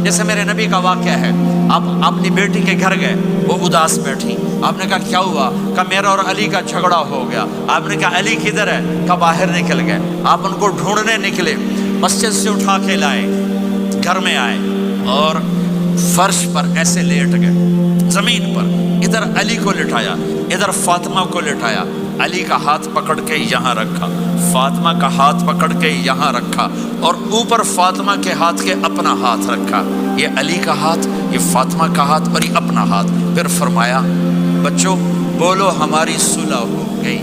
جیسے میرے نبی کا واقعہ ہے، آپ اپنی بیٹی کے گھر گئے، وہ اداس بیٹھی، آپ نے کہا کیا ہوا؟ کہا میرا اور علی کا جھگڑا ہو گیا۔ آپ نے کہا علی کدھر ہے؟ کہا باہر نکل گئے۔ آپ ان کو ڈھونڈنے نکلے، مسجد سے اٹھا کے لائے، گھر میں آئے اور فرش پر ایسے لیٹ گئے، زمین پر، ادھر علی کو لٹایا، ادھر فاطمہ کو لٹایا، علی کا ہاتھ پکڑ کے یہاں رکھا، فاطمہ کا ہاتھ پکڑ کے یہاں رکھا، اور اوپر فاطمہ کے ہاتھ کے اپنا ہاتھ رکھا، یہ علی کا ہاتھ، یہ فاطمہ کا ہاتھ اور یہ اپنا ہاتھ۔ پھر فرمایا بچوں بولو ہماری صلح ہو گئی،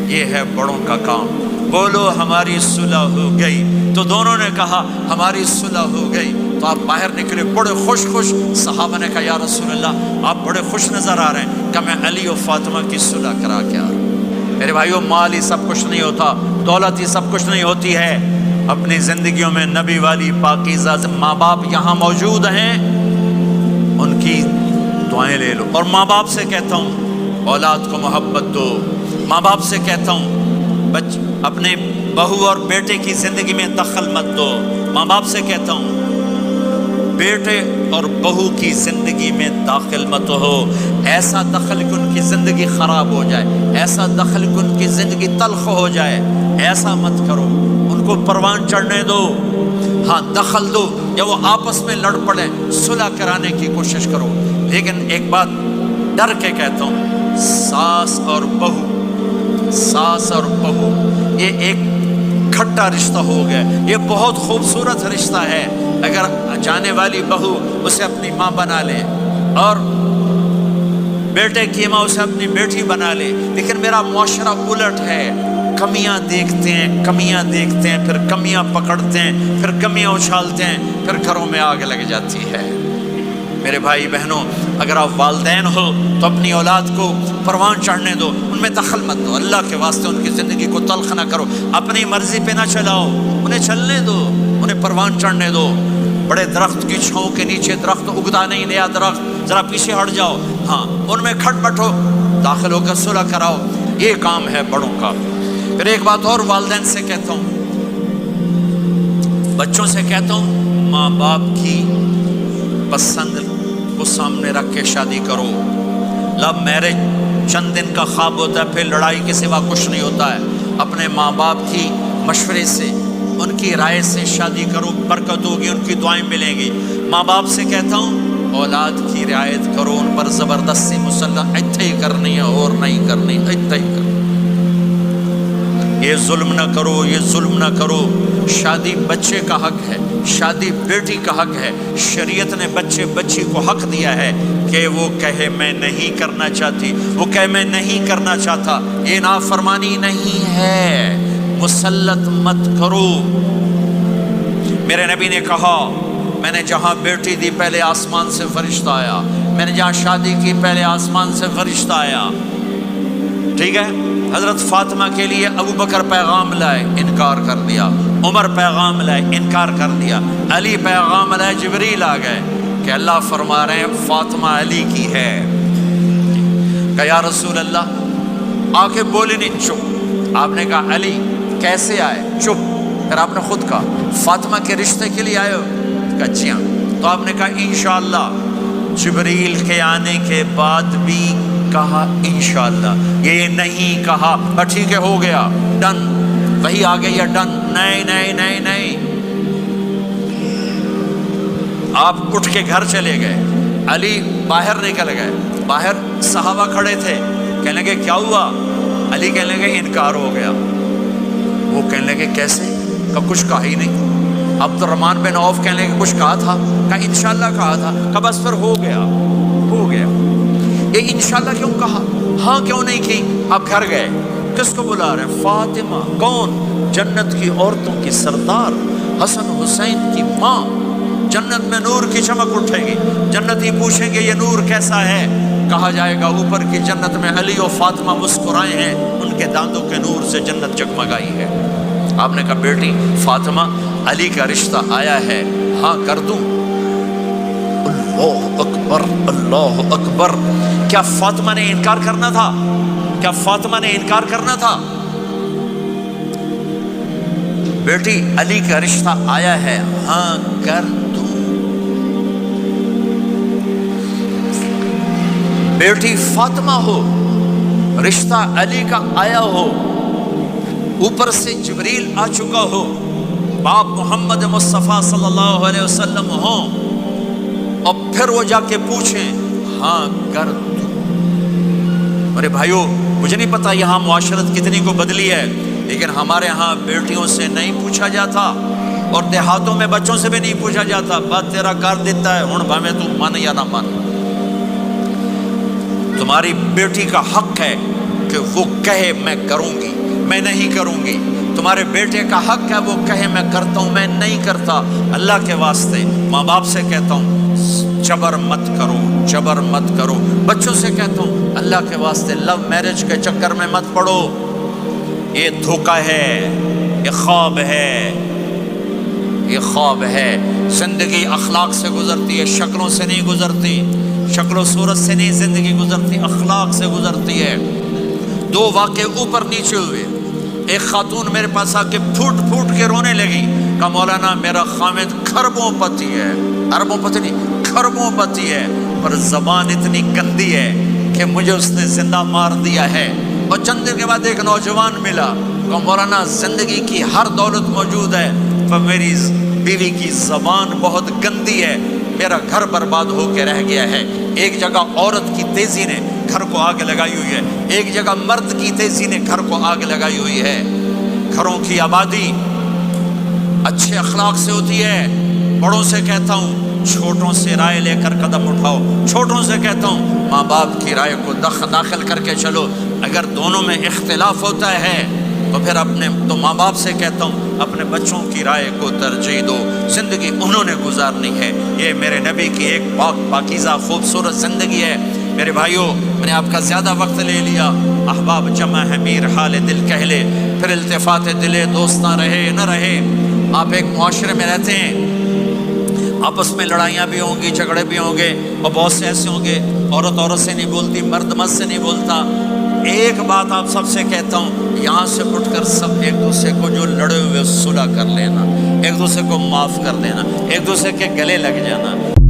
یہ ہے بڑوں کا کام، بولو ہماری صلح ہو گئی۔ تو دونوں نے کہا ہماری صلح ہو گئی۔ تو آپ باہر نکلے بڑے خوش خوش۔ صحابہ نے کہا یا رسول اللہ آپ بڑے خوش نظر آ رہے ہیں۔ کہ میں علی و فاطمہ کی صلح کرا کے آ رہا ہوں۔ میرے بھائیو مال ہی سب کچھ نہیں ہوتا، دولت ہی سب کچھ نہیں ہوتی ہے۔ اپنی زندگیوں میں نبی والی پاکیزہ ماں باپ یہاں موجود ہیں، ان کی دعائیں لے لو۔ اور ماں باپ سے کہتا ہوں اولاد کو محبت دو، ماں باپ سے کہتا ہوں اپنے بہو اور بیٹے کی زندگی میں دخل مت دو، ماں باپ سے کہتا ہوں بیٹے اور بہو کی زندگی میں داخل مت ہو، ایسا دخل کہ ان کی زندگی خراب ہو جائے، ایسا دخل کہ ان کی زندگی تلخ ہو جائے، ایسا مت کرو، ان کو پروان چڑھنے دو۔ ہاں دخل دو، یا وہ آپس میں لڑ پڑیں صلح کرانے کی کوشش کرو، لیکن ایک بات ڈر کے کہتا ہوں، ساس اور بہو یہ ایک کھٹا رشتہ ہو گیا، یہ بہت خوبصورت رشتہ ہے۔ اگر جانے والی بہو اسے اپنی ماں بنا لے اور بیٹے کی ماں اسے اپنی بیٹی بنا لے، لیکن میرا معاشرہ الٹ ہے، کمیاں دیکھتے ہیں، پھر کمیاں پکڑتے ہیں، پھر کمیاں اچھالتے ہیں، پھر گھروں میں آگ لگ جاتی ہے۔ میرے بھائی بہنوں، اگر آپ والدین ہو تو اپنی اولاد کو پروان چڑھنے دو، ان میں دخل مت دو، اللہ کے واسطے ان کی زندگی کو تلخ نہ کرو، اپنی مرضی پہ نہ چلاؤ، انہیں چلنے دو، انہیں پروان چڑھنے دو۔ بڑے درخت کی چھاؤں کے نیچے درخت اگتا نہیں، نیا درخت، ذرا پیچھے ہٹ جاؤ، ہاں ان میں کھٹ پٹو، داخل ہو کر صلح کراؤ، یہ کام ہے بڑوں کا۔ پھر ایک بات اور والدین سے کہتا ہوں، بچوں سے کہتا ہوں، ماں باپ کی پسند کو سامنے رکھ کے شادی کرو۔ لو میرج چند دن کا خواب ہوتا ہے، پھر لڑائی کے سوا کچھ نہیں ہوتا ہے۔ اپنے ماں باپ کی مشورے سے، ان کی رائے سے شادی کرو، برکت ہوگی، ان کی دعائیں ملیں گی۔ ماں باپ سے کہتا ہوں اولاد کی رعایت کرو، ان پر زبردستی مسلط اتھے ہی کرنی ہے اور نہیں کرنی، اتھے ہی کرنی، یہ ظلم نہ کرو، یہ ظلم نہ کرو۔ شادی بچے کا حق ہے، شادی بیٹی کا حق ہے، شریعت نے بچی کو حق دیا ہے کہ وہ کہے میں نہیں کرنا چاہتی، وہ کہے میں نہیں کرنا چاہتا، یہ نافرمانی نہیں ہے، مسلط مت کرو۔ میرے نبی نے کہا میں نے جہاں بیٹی دی پہلے آسمان سے فرشتہ آیا، میں نے جہاں شادی کی پہلے آسمان سے فرشتہ آیا، ٹھیک ہے۔ حضرت فاطمہ کے لیے ابو بکر پیغام لائے، انکار کر دیا، عمر پیغام لائے، انکار کر دیا، علی پیغام لائے، جبریل آ گئے کہ اللہ فرما رہے ہیں فاطمہ علی کی ہے۔ کہ یا رسول اللہ آ کے بولے نہیں، چپ۔ آپ نے کہا علی کیسے آئے؟ چپ۔ پھر آپ نے خود کہا فاطمہ کے رشتے کے لیے آئے ہو؟ کہا جی ہاں۔ تو آپ نے کہا انشاءاللہ۔ جبریل کے آنے کے بعد بھی کہا انشاءاللہ، یہ نہیں کہا بس ٹھیک ہے ہو گیا ڈن، وہی آ گئی ہے ڈن، نہیں نہیں نہیں نہیں۔ آپ اٹھ کے گھر چلے گئے، علی باہر نکل گئے، باہر صحابہ کھڑے تھے، کہنے لگے کیا ہوا؟ علی کہنے لگے انکار ہو گیا۔ وہ کہنے لگے کیسے؟ کہ کچھ کہا ہی نہیں۔ عبد الرحمن بن عوف کہنے لگے کچھ کہا تھا؟ کہ انشاءاللہ کہا تھا۔ کہ بس پھر ہو گیا، ہو گیا۔ یہ انشاءاللہ کیوں کہا؟ ہاں کیوں نہیں کی؟ آپ گھر گئے، کس کو بلا رہے ہیں؟ فاطمہ۔ کون؟ جنت کی عورتوں کی سردار، حسن حسین کی ماں۔ جنت میں نور کی چمک اٹھے گی، جنتی پوچھیں گے یہ نور کیسا ہے؟ کہا جائے گا اوپر کی جنت میں علی و فاطمہ مسکرائے ہیں، ان کے دانتوں کے نور سے جنت جگمگائی ہے۔ آپ نے کہا بیٹی فاطمہ علی کا رشتہ آیا ہے، ہاں کر دوں؟ اللہ اکبر، اللہ اکبر۔ کیا فاطمہ نے انکار کرنا تھا؟ کیا فاطمہ نے انکار کرنا تھا؟ بیٹی علی کا رشتہ آیا ہے، ہاں کر دوں؟ بیٹی فاطمہ ہو، رشتہ علی کا آیا ہو، اوپر سے جبریل آ چکا ہو، باپ محمد مصطفیٰ صلی اللہ علیہ وسلم ہوں، اور پھر وہ جا کے پوچھیں ہاں کر دوں۔ میرے بھائیو، مجھے نہیں پتا یہاں معاشرت کتنی کو بدلی ہے، لیکن ہمارے ہاں بیٹیوں سے نہیں پوچھا جاتا، اور دیہاتوں میں بچوں سے بھی نہیں پوچھا جاتا، بات تیرا کر دیتا ہے ہن بھاویں تو من یا نہ من۔ تمہاری بیٹی کا حق ہے کہ وہ کہے میں کروں گی، میں نہیں کروں گی۔ تمہارے بیٹے کا حق ہے وہ کہے میں کرتا ہوں، میں نہیں کرتا۔ اللہ کے واسطے ماں باپ سے کہتا ہوں جبر مت کرو، جبر مت کرو۔ بچوں سے کہتا ہوں اللہ کے واسطے لو میرج کے چکر میں مت پڑو، یہ دھوکہ ہے، یہ خواب ہے، یہ خواب ہے۔ زندگی اخلاق سے گزرتی ہے، شکلوں سے نہیں گزرتی، شکل و صورت سے نہیں زندگی گزرتی، اخلاق سے گزرتی ہے۔ دو واقعے اوپر نیچے ہوئے، ایک خاتون میرے پاس آ کے پھوٹ پھوٹ کے رونے لگی، کہا مولانا میرا خامد کھربوں پتی ہے، اربوں پتی نہیں، کھربوں پتی ہے، پر زبان اتنی گندی ہے کہ مجھے اس نے زندہ مار دیا ہے۔ اور چند دن کے بعد ایک نوجوان ملا، کہا مولانا زندگی کی ہر دولت موجود ہے پر میری بیوی کی زبان بہت گندی ہے، میرا گھر برباد ہو کے رہ گیا ہے۔ ایک جگہ عورت کی تیزی نے گھر کو آگ لگائی ہوئی ہے، ایک جگہ مرد کی تیزی نے گھر کو آگ لگائی ہوئی ہے۔ گھروں کی آبادی اچھے اخلاق سے ہوتی ہے۔ بڑوں سے کہتا ہوں چھوٹوں سے رائے لے کر قدم اٹھاؤ، چھوٹوں سے کہتا ہوں ماں باپ کی رائے کو داخل کر کے چلو۔ اگر دونوں میں اختلاف ہوتا ہے تو ماں باپ سے کہتا ہوں اپنے بچوں کی رائے کو ترجیح دو، زندگی انہوں نے گزارنی ہے۔ یہ میرے نبی کی ایک پاکیزہ خوبصورت زندگی ہے۔ میرے بھائیوں، میں نے آپ کا زیادہ وقت لے لیا، احباب جمع ہے میر حال دل کہہ لے، پھر التفات دلے دوست نہ رہے نہ رہے۔ آپ ایک معاشرے میں رہتے ہیں، آپس میں لڑائیاں بھی ہوں گی، جھگڑے بھی ہوں گے، اور بہت سے ایسے ہوں گے عورت سے نہیں بولتی، مرد سے نہیں بولتا۔ ایک بات آپ سب سے کہتا ہوں، یہاں سے اٹھ کر سب ایک دوسرے کو جو لڑے ہوئے صلح کر لینا، ایک دوسرے کو معاف کر دینا، ایک دوسرے کے گلے لگ جانا۔